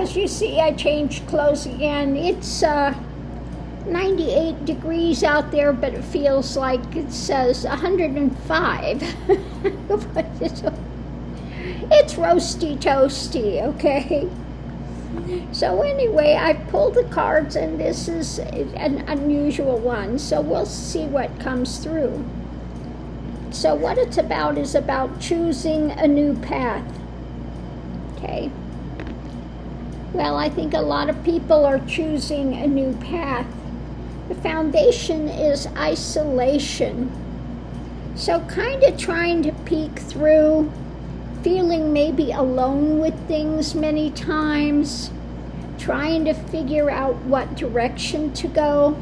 as you see, I changed clothes again. It's 98 degrees out there, but it feels like it says 105. It's roasty toasty, okay? So anyway, I pulled the cards, and this is an unusual one, so we'll see what comes through. So what it's about is about choosing a new path, okay? Well, I think a lot of people are choosing a new path. The foundation is isolation. So kind of trying to peek through, feeling maybe alone with things many times, trying to figure out what direction to go.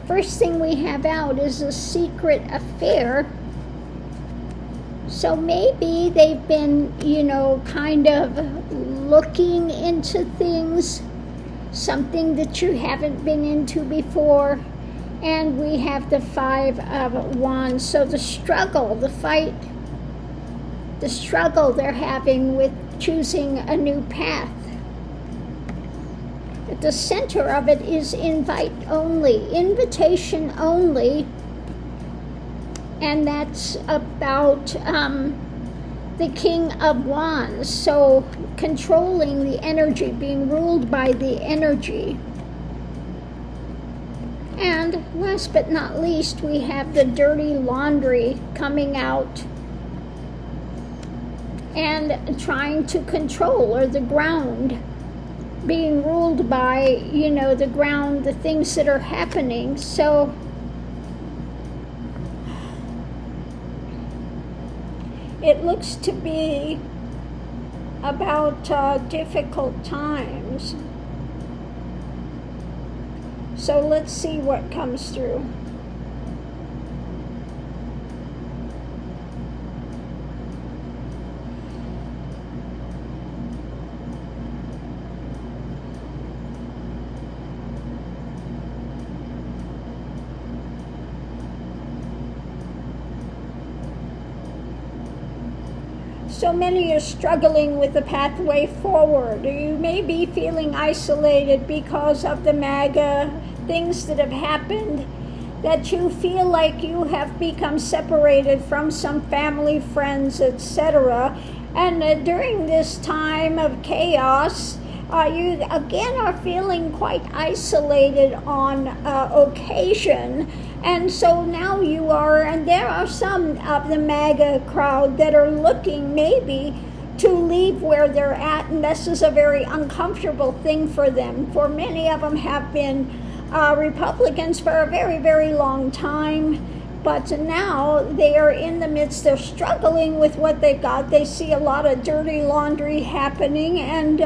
First thing we have out is a secret affair. So maybe they've been, kind of looking into things, something that you haven't been into before. And we have the 5 of Wands. So the struggle, the fight, the struggle they're having with choosing a new path. At the center of it is invite only, invitation only. And that's about the King of Wands. So controlling the energy, being ruled by the energy. And last but not least, we have the dirty laundry coming out and trying to control, or the ground, being ruled by, the ground, the things that are happening. So it looks to be about difficult times. So let's see what comes through. So many are struggling with the pathway forward. You may be feeling isolated because of the MAGA things that have happened, that you feel like you have become separated from some family, friends, etc. And during this time of chaos, you again are feeling quite isolated on occasion. And so now you are, and there are some of the MAGA crowd that are looking maybe to leave where they're at, and this is a very uncomfortable thing for them. For many of them have been Republicans for a very, very long time, but now they are in the midst, they're struggling with what they've got. They see a lot of dirty laundry happening, and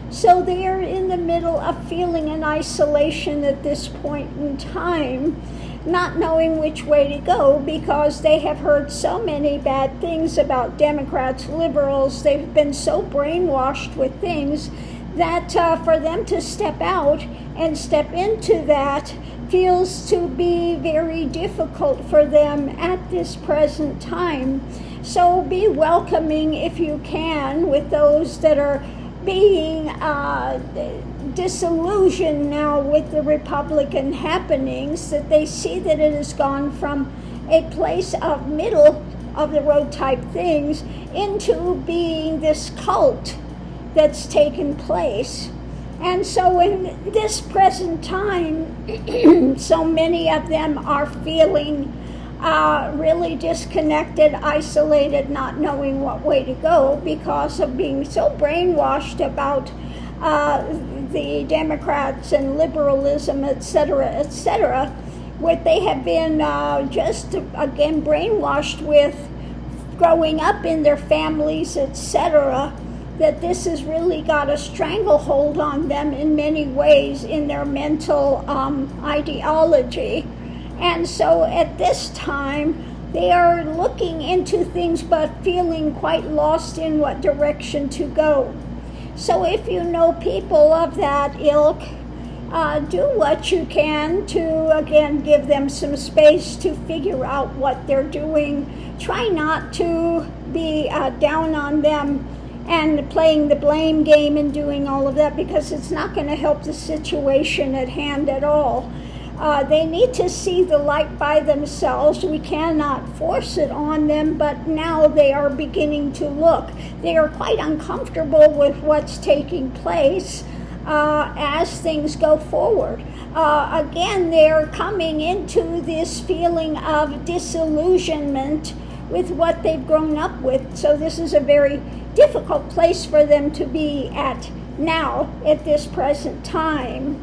so they are in the middle of feeling an isolation at this point in time, not knowing which way to go, because they have heard so many bad things about Democrats, liberals. They've been so brainwashed with things that for them to step out and step into that feels to be very difficult for them at this present time. So be welcoming if you can with those that are being disillusioned now with the Republican happenings, that they see that it has gone from a place of middle of the road type things into being this cult that's taken place. And so in this present time, so many of them are feeling really disconnected, isolated, not knowing what way to go because of being so brainwashed about the Democrats and liberalism, etc., etc., what they have been just, again, brainwashed with growing up in their families, etc., that this has really got a stranglehold on them in many ways in their mental ideology. And so at this time, they are looking into things but feeling quite lost in what direction to go. So if you know people of that ilk, do what you can to, again, give them some space to figure out what they're doing. Try not to be down on them and playing the blame game and doing all of that, because it's not going to help the situation at hand at all. They need to see the light by themselves. We cannot force it on them, but now they are beginning to look. They are quite uncomfortable with what's taking place as things go forward. Again, they're coming into this feeling of disillusionment with what they've grown up with. So this is a very difficult place for them to be at now, at this present time.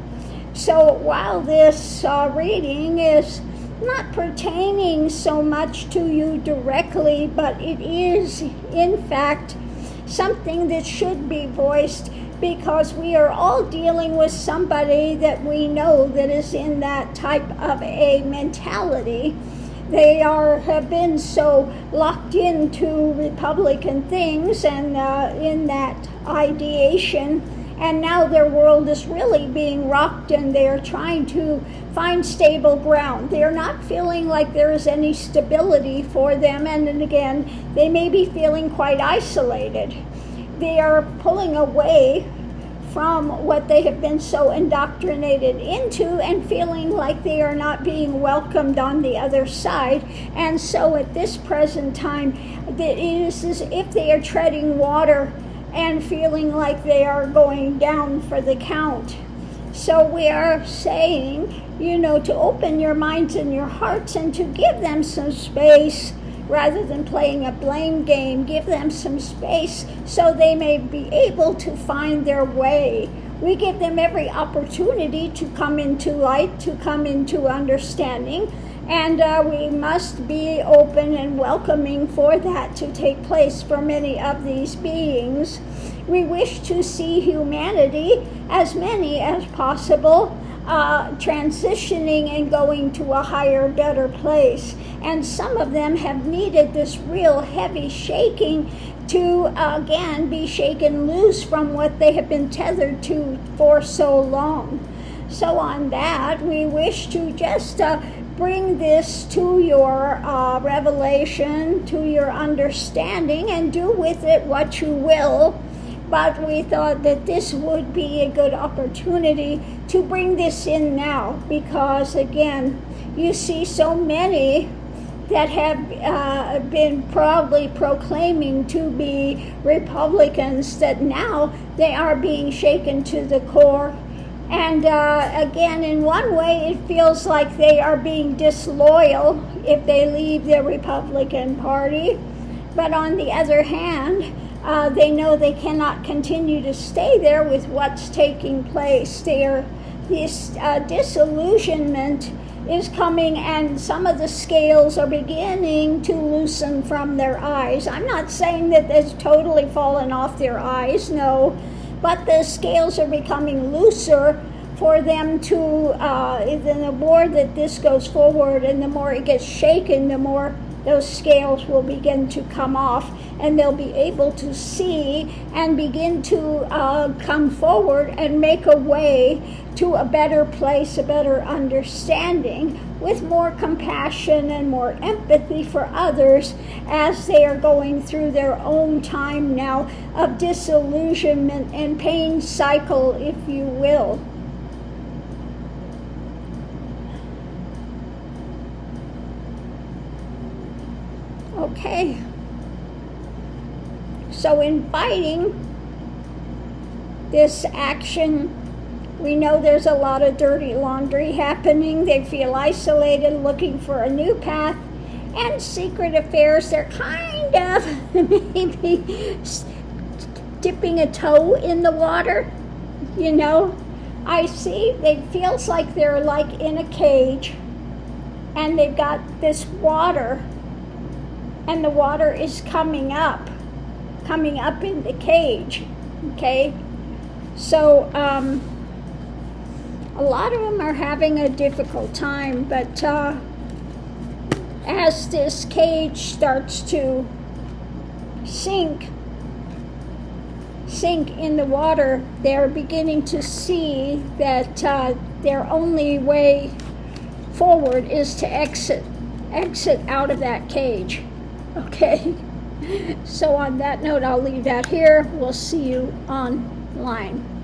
So while this reading is not pertaining so much to you directly, but it is, in fact, something that should be voiced, because we are all dealing with somebody that we know that is in that type of a mentality. They have been so locked into Republican things and in that ideation, and now their world is really being rocked, and they're trying to find stable ground. They're not feeling like there is any stability for them, and then again, they may be feeling quite isolated. They are pulling away from what they have been so indoctrinated into and feeling like they are not being welcomed on the other side. And so at this present time, it is as if they are treading water and feeling like they are going down for the count. So we are saying, to open your minds and your hearts and to give them some space rather than playing a blame game. Give them some space so they may be able to find their way. We give them every opportunity to come into light, to come into understanding, and we must be open and welcoming for that to take place for many of these beings. We wish to see humanity, as many as possible, transitioning and going to a higher, better place. And some of them have needed this real heavy shaking to, again, be shaken loose from what they have been tethered to for so long. So on that, we wish to just bring this to your revelation, to your understanding, and do with it what you will. But we thought that this would be a good opportunity to bring this in now, because again, you see so many that have been proudly proclaiming to be Republicans that now they are being shaken to the core. And again, in one way, it feels like they are being disloyal if they leave the Republican Party. But on the other hand, they know they cannot continue to stay there with what's taking place. This disillusionment is coming, and some of the scales are beginning to loosen from their eyes. I'm not saying that it's totally fallen off their eyes, no, but the scales are becoming looser for them to, the more that this goes forward and the more it gets shaken, the more those scales will begin to come off, and they'll be able to see and begin to come forward and make a way to a better place, a better understanding, with more compassion and more empathy for others as they are going through their own time now of disillusionment and pain cycle, if you will. Okay, so inviting this action, we know there's a lot of dirty laundry happening. They feel isolated, looking for a new path, and secret affairs. They're kind of maybe dipping a toe in the water, I see, it feels like they're like in a cage, and they've got this water, and the water is coming up in the cage, okay? So a lot of them are having a difficult time, but as this cage starts to sink in the water, they're beginning to see that their only way forward is to exit out of that cage. Okay, So on that note, I'll leave that here. We'll see you online.